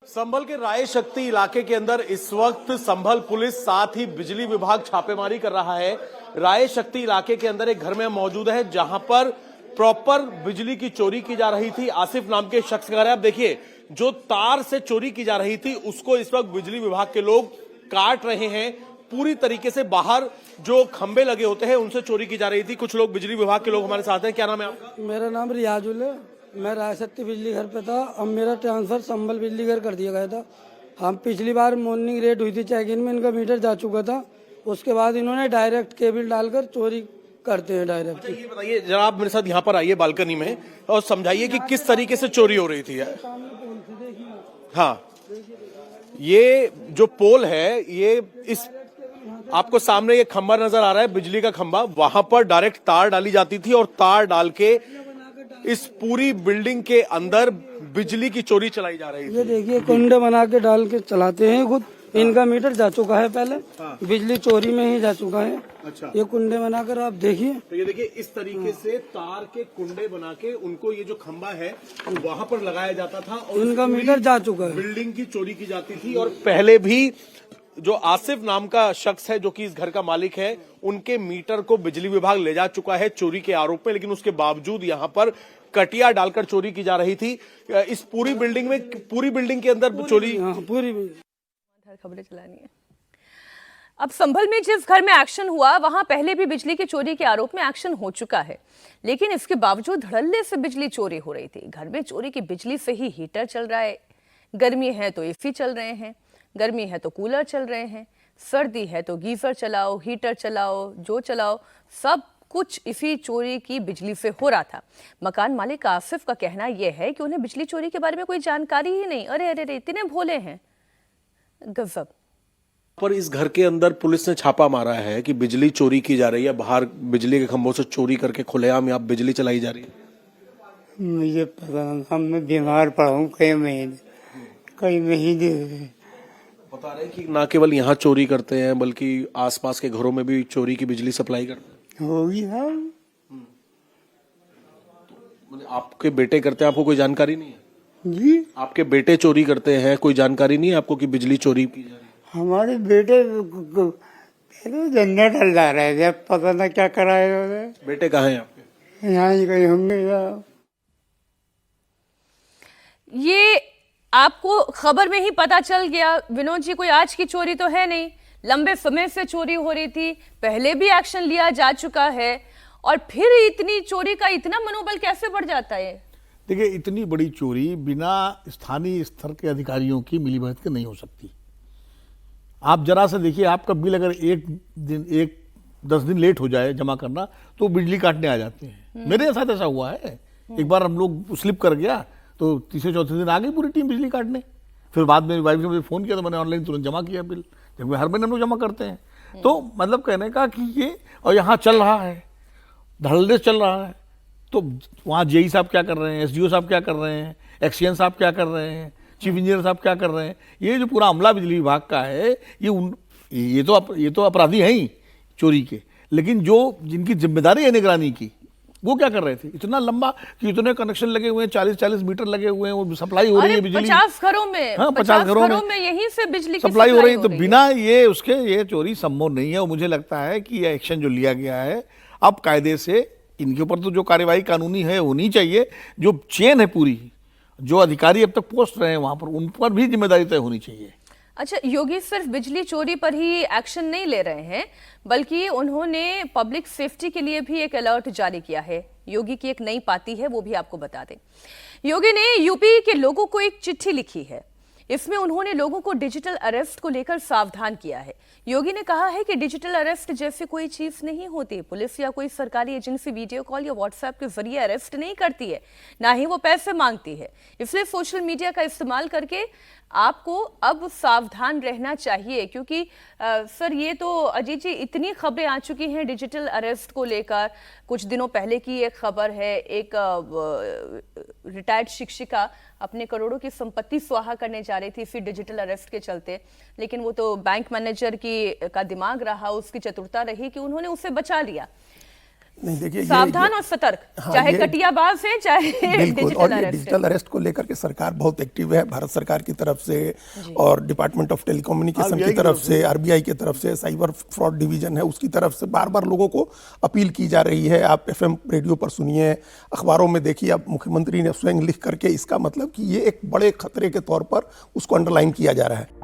संभल के राय शक्ति इलाके के अंदर इस वक्त संभल पुलिस साथ ही बिजली विभाग छापेमारी कर रहा है। राय शक्ति इलाके के अंदर एक घर में मौजूद है जहां पर प्रॉपर बिजली की चोरी की जा रही थी। आसिफ नाम के शख्स का घर है। आप देखिए, जो तार से चोरी की जा रही थी उसको इस वक्त बिजली विभाग के लोग काट रहे हैं। पूरी तरीके से बाहर जो खंबे लगे होते हैं उनसे चोरी की जा रही थी। कुछ लोग बिजली विभाग के लोग हमारे साथ हैं। क्या नाम है आपका? मेरा नाम रियाजुल है। मैं राय शक्ति बिजली घर पे था। अब मेरा ट्रांसफर संभल बिजली घर कर दिया गया था। हम पिछली बार मॉर्निंग रेट हुई थी चेक इन में, इनका मीटर जा चुका था। उसके बाद इन्होंने डायरेक्ट केबल डालकर चोरी करते हैं डायरेक्ट। अच्छा, ये बताइए जरा, आप मेरे साथ यहाँ पर आइए बालकनी में और समझाइए कि किस तरीके से चोरी हो रही थी। हाँ, ये जो पोल है, ये इस आपको सामने ये खंबा नजर आ रहा है, बिजली का खंबा, वहां पर डायरेक्ट तार डाली जाती थी और तार डाल के इस पूरी बिल्डिंग के अंदर बिजली की चोरी चलाई जा रही थी। ये देखिए, कुंडे बना के डाल के चलाते हैं खुद। इनका मीटर जा चुका है पहले। हाँ। बिजली चोरी में ही जा चुका है। अच्छा, ये कुंडे बनाकर आप देखिए। तो ये देखिए, इस तरीके से तार के कुंडे बना के उनको ये जो खंबा है वहां पर लगाया जाता था और इनका मीटर जा चुका है। बिल्डिंग की चोरी की जाती थी। और पहले भी जो आसिफ नाम का शख्स है, जो कि इस घर का मालिक है, उनके मीटर को बिजली विभाग ले जा चुका है चोरी के आरोप में। लेकिन उसके बावजूद यहाँ पर कटिया डालकर चोरी की जा रही थी। इस पूरी बिल्डिंग में, पूरी बिल्डिंग के अंदर चोरी। पूरी खबरें चलानी है। अब संभल में जिस घर में एक्शन हुआ वहां पहले भी बिजली की चोरी के आरोप में एक्शन हो चुका है, लेकिन इसके बावजूद धड़ल्ले से बिजली चोरी हो रही थी। घर में चोरी की बिजली से ही हीटर चल रहा है, गर्मी है तो एसी चल रहे हैं, गर्मी है तो कूलर चल रहे हैं, सर्दी है तो गीजर चलाओ, हीटर चलाओ, जो चलाओ, सब कुछ इसी चोरी की बिजली से हो रहा था। मकान मालिक आसिफ का कहना यह है कि उन्हें बिजली चोरी के बारे में कोई जानकारी ही नहीं। अरे अरे, इतने भोले हैं, गजब। पर इस घर के अंदर पुलिस ने छापा मारा है कि बिजली चोरी की जा रही है। बाहर बिजली के खंभों से चोरी करके खुलेआम यहाँ बिजली चलाई जा रही है। मुझे पता नहीं, मैं बीमार पड़ा हूँ कई महीने बता रहे हैं कि ना केवल यहाँ चोरी करते हैं बल्कि आसपास के घरों में भी चोरी की बिजली सप्लाई करते होगी। हाँ, आपके बेटे करते हैं, आपको कोई जानकारी नहीं है? जी, आपके बेटे चोरी करते हैं, कोई जानकारी नहीं है आपको कि बिजली चोरी की जा रही है? हमारे बेटे धंधा डल रहे थे, पता ना क्या कराए। बेटे कहाँ हैं आपके? यहाँ ही कहीं होंगे। ये आपको खबर में ही पता चल गया विनोद जी, कोई आज की चोरी तो है नहीं, लंबे समय से चोरी हो रही थी, पहले भी एक्शन लिया जा चुका है, और फिर इतनी चोरी का इतना मनोबल कैसे बढ़ जाता है? देखिए, इतनी बड़ी चोरी बिना स्थानीय स्तर के अधिकारियों की मिलीभगत के नहीं हो सकती। आप जरा से देखिए, आपका बिल अगर 10 दिन लेट हो जाए जमा करना तो बिजली काटने आ जाते हैं। मेरे साथ ऐसा हुआ है। एक बार हम लोग स्लिप कर गया तो तीसरे चौथे दिन आ गई पूरी टीम बिजली काटने। फिर बाद में वाइफ ने मुझे फोन किया तो मैंने ऑनलाइन तुरंत जमा किया बिल, जबकि हर महीने हम लोग जमा करते हैं। तो मतलब कहने का कि ये, और यहाँ चल रहा है, धड़ल्ले चल रहा है। तो वहाँ जेई साहब क्या कर रहे हैं, एसडीओ साहब क्या कर रहे हैं, एक्सीएन साहब क्या कर रहे हैं, चीफ इंजीनियर साहब क्या कर रहे हैं, ये जो पूरा अमला बिजली विभाग का है, ये तो अपराधी हैं ही चोरी के। लेकिन जो जिनकी जिम्मेदारी है निगरानी की, वो क्या कर रहे थे? इतना लंबा कि इतने कनेक्शन लगे हुए हैं, 40-40 मीटर लगे हुए हैं, वो सप्लाई हो रही है बिजली 50 घरों में। हाँ, 50 घरों में यहीं से बिजली सप्लाई हो रही है। तो बिना ये उसके ये चोरी संभव नहीं है। और मुझे लगता है कि ये एक्शन जो लिया गया है, अब कायदे से इनके ऊपर तो जो कार्यवाही कानूनी है होनी चाहिए। जो चेन है पूरी, जो अधिकारी अब तक पोस्ट रहे हैं वहां पर, उन पर भी जिम्मेदारी तय होनी चाहिए। अच्छा, योगी सिर्फ बिजली चोरी पर ही एक्शन नहीं ले रहे हैं, बल्कि उन्होंने पब्लिक सेफ्टी के लिए भी एक अलर्ट जारी किया है। योगी की एक नई पाती है, वो भी आपको बता दें। योगी ने यूपी के लोगों को एक चिट्ठी लिखी है। इसमें उन्होंने लोगों को डिजिटल अरेस्ट को लेकर सावधान किया है। योगी ने कहा है कि डिजिटल अरेस्ट जैसे कोई चीज नहीं होती। पुलिस या कोई सरकारी एजेंसी वीडियो कॉल या व्हाट्सएप के जरिए अरेस्ट नहीं करती है, ना ही वो पैसे मांगती है। इसलिए सोशल मीडिया का इस्तेमाल करके आपको अब सावधान रहना चाहिए, क्योंकि सर ये तो अजीत जी इतनी खबरें आ चुकी हैं डिजिटल अरेस्ट को लेकर। कुछ दिनों पहले की एक खबर है, एक रिटायर्ड शिक्षिका अपने करोड़ों की संपत्ति स्वाहा करने जा रही थी इसी डिजिटल अरेस्ट के चलते, लेकिन वो तो बैंक मैनेजर का दिमाग रहा, उसकी चतुरता रही कि उन्होंने उसे बचा लिया। नहीं देखिए, सावधान और सतर्क, हाँ, चाहे ये- कटियाबाज है चाहे बिल्कुल। डिजिटल और ये अरेस्ट डिजिटल अरेस्ट को लेकर के सरकार बहुत एक्टिव है, भारत सरकार की तरफ से और डिपार्टमेंट ऑफ टेलीकम्युनिकेशन RBI की की तरफ तरफ से, आरबीआई की तरफ से, साइबर फ्रॉड डिवीजन है उसकी तरफ से बार बार लोगों को अपील की जा रही है। आप एफएम रेडियो पर सुनिए, अखबारों में देखिए, अब मुख्यमंत्री ने स्वयं लिख करके इसका मतलब कि ये एक बड़े खतरे के तौर पर उसको अंडरलाइन किया जा रहा है।